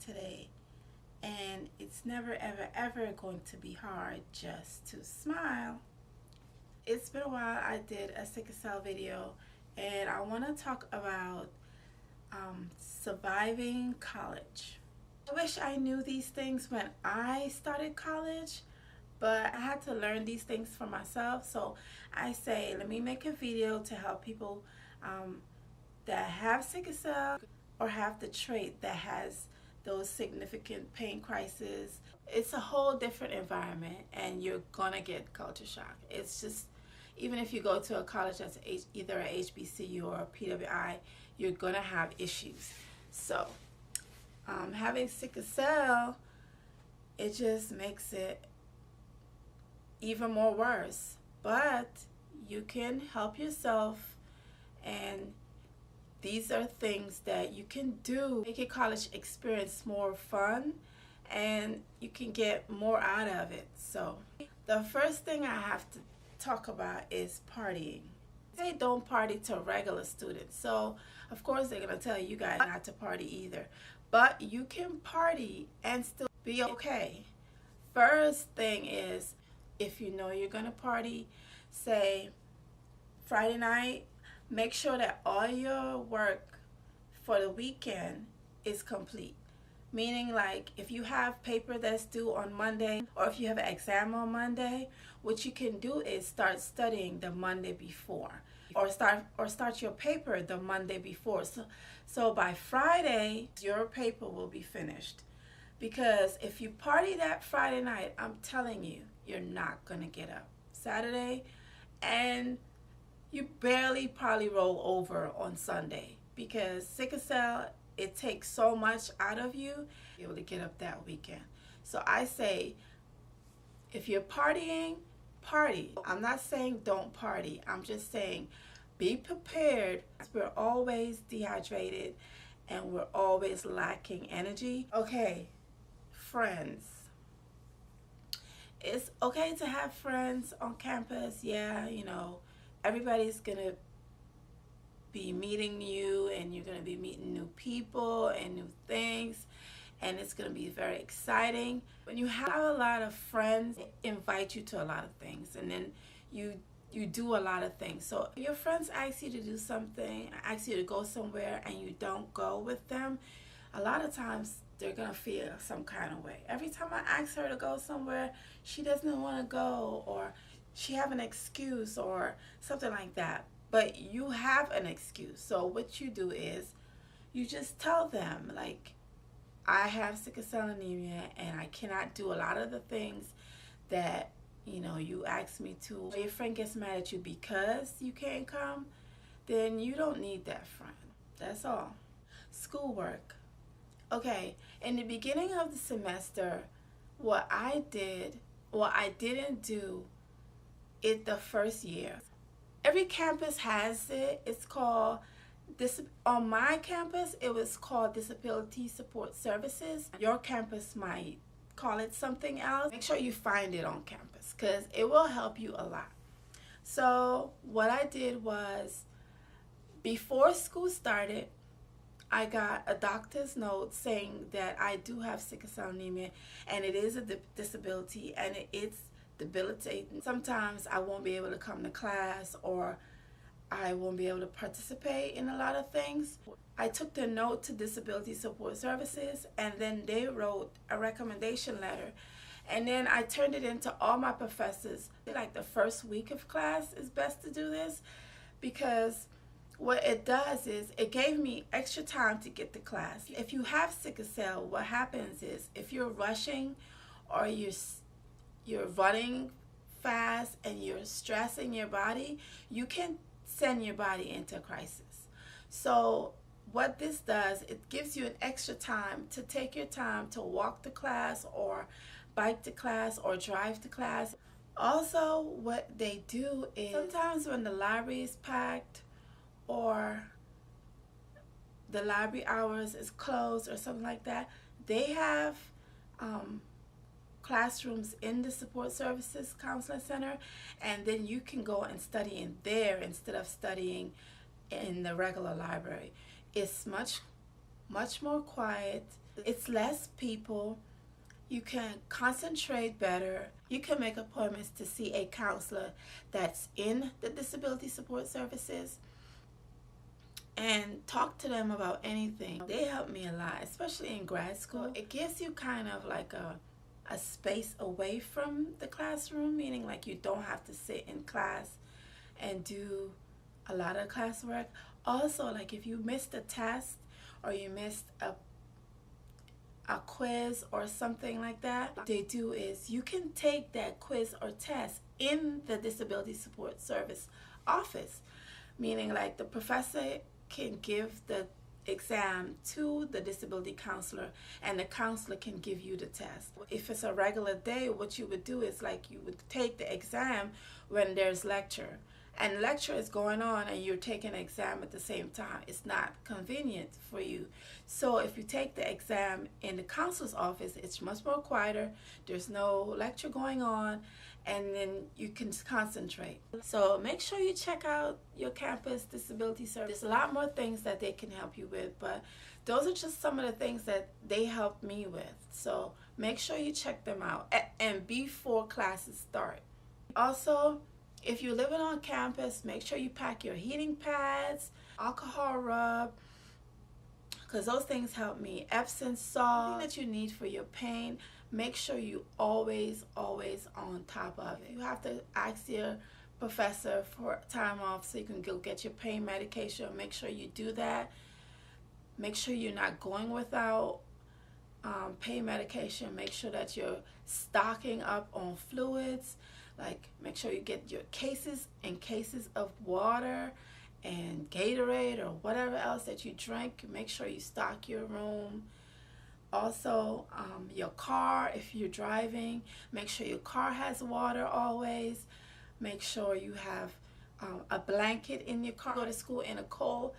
today, and it's never ever ever going to be hard just to smile. It's been a while. I did a sickle cell video, and I want to talk about surviving college. I wish I knew these things when I started college, but I had to learn these things for myself. So I say, let me make a video to help people that have sickle cell or have the trait that has those significant pain crises. It's a whole different environment, and you're gonna get culture shock. It's just, even if you go to a college that's either a HBCU or a PWI, you're gonna have issues. So having sickle cell, it just makes it even more worse. But you can help yourself, and these are things that you can do. Make your college experience more fun, and you can get more out of it. So the first thing I have to talk about is partying. They don't party to regular students, so of course they're gonna tell you guys not to party either, but you can party and still be okay. First thing is, if you know you're gonna party, say Friday night, make sure that all your work for the weekend is complete. Meaning, like, if you have paper that's due on Monday, or if you have an exam on Monday, what you can do is start studying the Monday before, or start your paper the Monday before. So by Friday, your paper will be finished. Because if you party that Friday night, I'm telling you, you're not gonna get up Saturday, and you barely probably roll over on Sunday, because sickle cell, it takes so much out of you to be able to get up that weekend. So I say, if you're partying, party. I'm not saying don't party. I'm just saying be prepared. We're always dehydrated, and we're always lacking energy. Okay, friends. It's okay to have friends on campus. Yeah, you know, everybody's gonna be meeting you, and you're going to be meeting new people and new things, and it's going to be very exciting. When you have a lot of friends, they invite you to a lot of things, and then you do a lot of things. So if your friends ask you to do something, ask you to go somewhere, and you don't go with them, a lot of times they're going to feel some kind of way. Every time I ask her to go somewhere, she doesn't want to go, or she have an excuse or something like that. But you have an excuse. So what you do is you just tell them, like, I have sickle cell anemia, and I cannot do a lot of the things that, you know, you ask me to. Or your friend gets mad at you because you can't come, then you don't need that friend. That's all. Schoolwork. Okay, in the beginning of the semester, what I didn't do it the first year. Every campus has it. It's called, on my campus, it was called Disability Support Services. Your campus might call it something else. Make sure you find it on campus, because it will help you a lot. So what I did was, before school started, I got a doctor's note saying that I do have sickle cell anemia, and it is a disability, and it's debilitating. Sometimes I won't be able to come to class, or I won't be able to participate in a lot of things. I took the note to Disability Support Services, and then they wrote a recommendation letter, and then I turned it into all my professors. Like, the first week of class is best to do this, because what it does is it gave me extra time to get to class. If you have sickle cell, what happens is, if you're rushing, or you're running fast and you're stressing your body, you can send your body into crisis. So what this does, it gives you an extra time to take your time to walk to class, or bike to class, or drive to class. Also, what they do is, sometimes when the library is packed, or the library hours is closed or something like that, they have classrooms in the support services counseling center, and then you can go and study in there instead of studying in the regular library. It's much more quiet. It's less people. You can concentrate better. You can make appointments to see a counselor that's in the disability support services and talk to them about anything. They help me a lot, especially in grad school. It gives you kind of like a space away from the classroom, meaning like you don't have to sit in class and do a lot of classwork. Also, like if you missed a test or you missed a quiz or something like that, what they do is you can take that quiz or test in the disability support service office, meaning like the professor can give the exam to the disability counselor and the counselor can give you the test. If it's a regular day, what you would do is like you would take the exam when there's lecture, and lecture is going on and you're taking an exam at the same time. It's not convenient for you. So if you take the exam in the counselor's office, it's much more quieter. There's no lecture going on, and then you can concentrate. So make sure you check out your campus disability service. There's a lot more things that they can help you with, but those are just some of the things that they helped me with. So make sure you check them out and before classes start. Also, if you're living on campus, make sure you pack your heating pads, alcohol rub, because those things help me. Epsom salt, anything that you need for your pain, make sure you always on top of it. You have to ask your professor for time off so you can go get your pain medication. Make sure you do that. Make sure you're not going without pain medication. Make sure that you're stocking up on fluids. Like, make sure you get your cases and cases of water and Gatorade or whatever else that you drink. Make sure you stock your room. Also, your car, if you're driving, make sure your car has water always. Make sure you have a blanket in your car. Go to school in a cold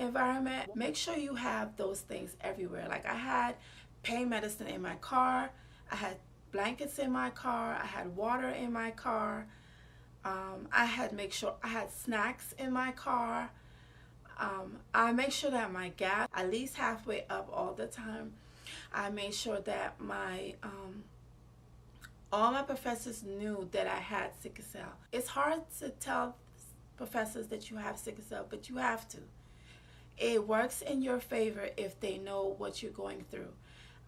environment. Make sure you have those things everywhere. Like I had pain medicine in my car. I had blankets in my car. I had water in my car. I had make sure I had snacks in my car. I make sure that my gas at least halfway up all the time. I made sure that my all my professors knew that I had sickle cell. It's hard to tell professors that you have sickle cell, but you have to. It works in your favor if they know what you're going through.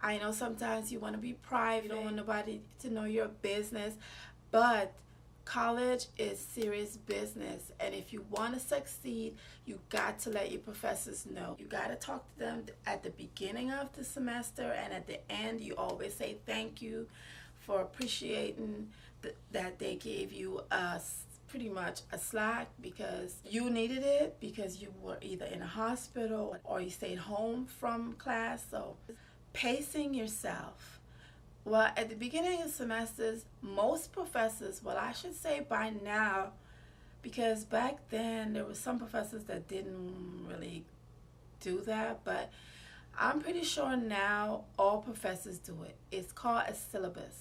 I know sometimes you want to be private, you don't want nobody to know your business, but college is serious business, and if you want to succeed, you got to let your professors know. You got to talk to them at the beginning of the semester, and at the end you always say thank you for appreciating that they gave you pretty much a slack because you needed it, because you were either in a hospital or you stayed home from class. So pacing yourself. Well, at the beginning of semesters, most professors, well, I should say by now, because back then there were some professors that didn't really do that, but I'm pretty sure now all professors do it. It's called a syllabus.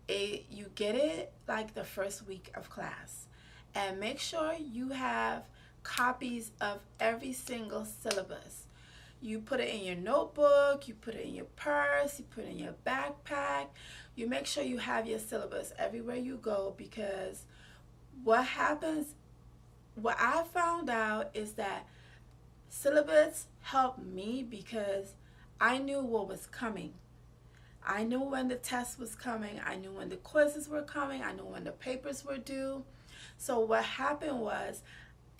You get it like the first week of class, and make sure you have copies of every single syllabus. You put it in your notebook, you put it in your purse, you put it in your backpack. You make sure you have your syllabus everywhere you go, because what happens, what I found out is that syllabus helped me because I knew what was coming. I knew when the test was coming, I knew when the quizzes were coming, I knew when the papers were due. So what happened was,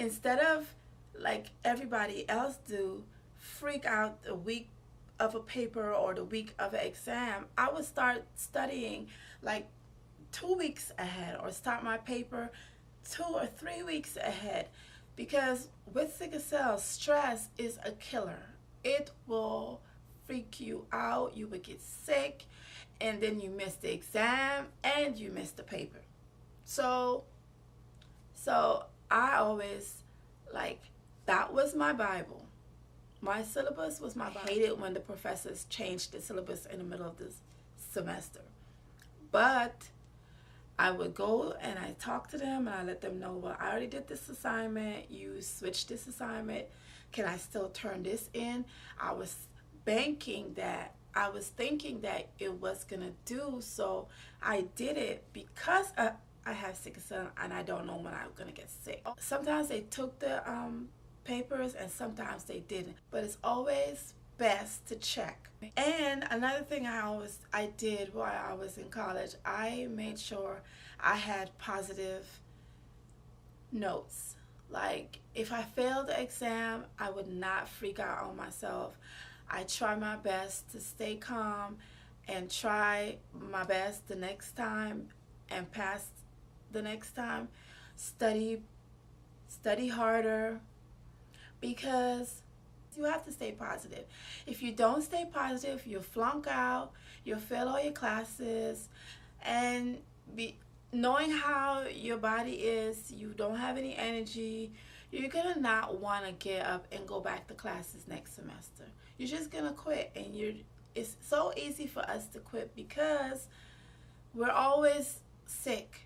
instead of like everybody else do, freak out the week of a paper or the week of an exam, I would start studying like 2 weeks ahead, or start my paper 2 or 3 weeks ahead. Because with sickle cell, stress is a killer. It will freak you out, you would get sick, and then you miss the exam and you miss the paper. So I always, like, that was my Bible. My syllabus was my Bible. I hated when the professors changed the syllabus in the middle of the semester. But I would go and I talk to them and I let them know, well, I already did this assignment, you switched this assignment, can I still turn this in? I was banking that I was thinking that it was gonna do. So I did it because I have sickle cell and I don't know when I'm gonna get sick. Sometimes they took the papers and sometimes they didn't, but it's always best to check. And another thing I did while I was in college, I made sure I had positive notes. Like if I failed the exam, I would not freak out on myself. I try my best to stay calm and try my best the next time and pass the next time. Study harder, because you have to stay positive. If you don't stay positive, you'll flunk out, you'll fail all your classes, and knowing how your body is, you don't have any energy, you're gonna not want to get up and go back to classes next semester. You're just gonna quit, and it's so easy for us to quit because we're always sick.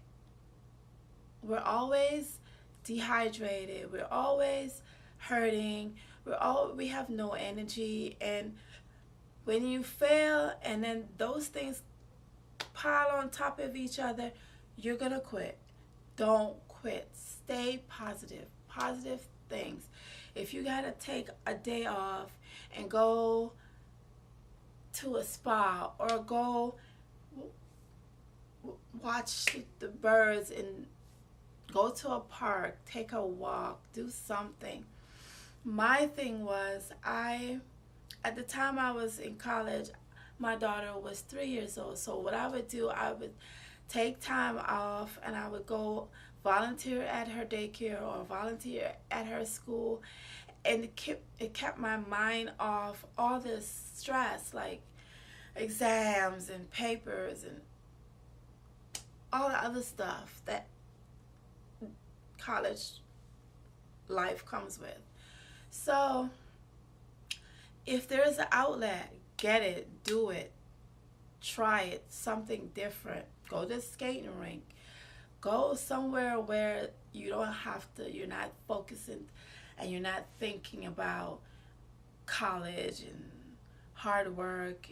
We're always dehydrated. We're always hurting. We have no energy, and when you fail and then those things pile on top of each other, you're gonna quit. Don't quit. Stay positive. Positive things. If you gotta take a day off and go to a spa or go watch the birds and go to a park, take a walk, do something. My thing was, at the time I was in college, my daughter was 3 years old. So what I would do, I would take time off and I would go volunteer at her daycare or volunteer at her school, and it kept my mind off all this stress, like exams and papers and all the other stuff that college life comes with. So if there's an outlet, get it, do it, try it, something different. Go to the skating rink. Go somewhere where you don't have to, you're not focusing and you're not thinking about college and hard work,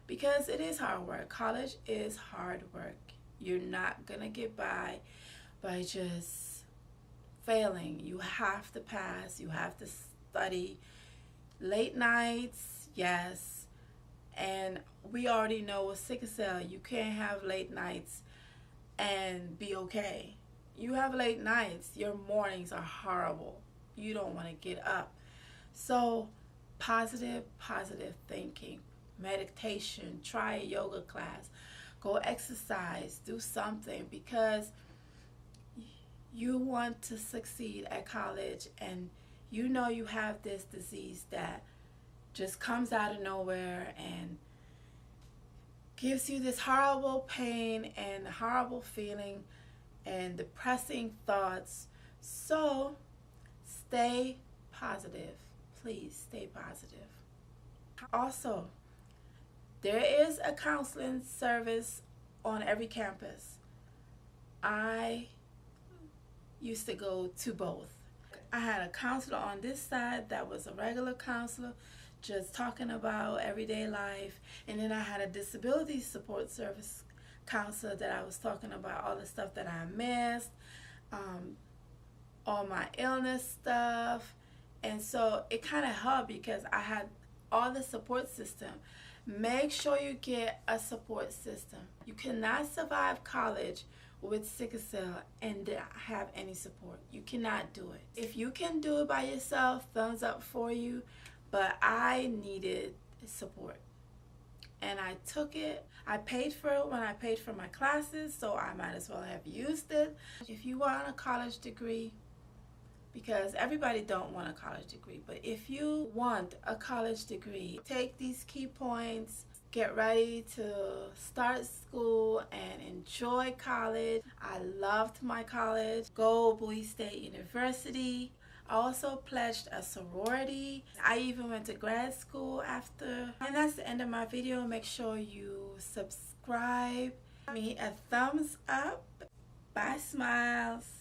because it is hard work. College is hard work. You're not gonna get by just failing. You have to pass. You have to study. Late nights, yes. And we already know with sickle cell, you can't have late nights and be okay. You have late nights, your mornings are horrible. You don't want to get up. So positive thinking, meditation, try a yoga class, go exercise, do something, because you want to succeed at college, and you know you have this disease that just comes out of nowhere and gives you this horrible pain and horrible feeling and depressing thoughts. So stay positive. Please stay positive. Also, there is a counseling service on every campus. I used to go to both. I had a counselor on this side that was a regular counselor, just talking about everyday life, and then I had a disability support service counselor that I was talking about all the stuff that I missed, all my illness stuff. And so it kind of helped because I had all the support system. Make sure you get a support system. You cannot survive college with sickle cell and not have any support. You cannot do it. If you can do it by yourself, thumbs up for you. But I needed support, and I took it. I paid for it when I paid for my classes, so I might as well have used it. If you want a college degree, because everybody don't want a college degree, but if you want a college degree, take these key points, get ready to start school and enjoy college. I loved my college. Go Bowie State University. I also pledged a sorority. I even went to grad school after. And that's the end of my video. Make sure you subscribe. Give me a thumbs up. Bye, smiles.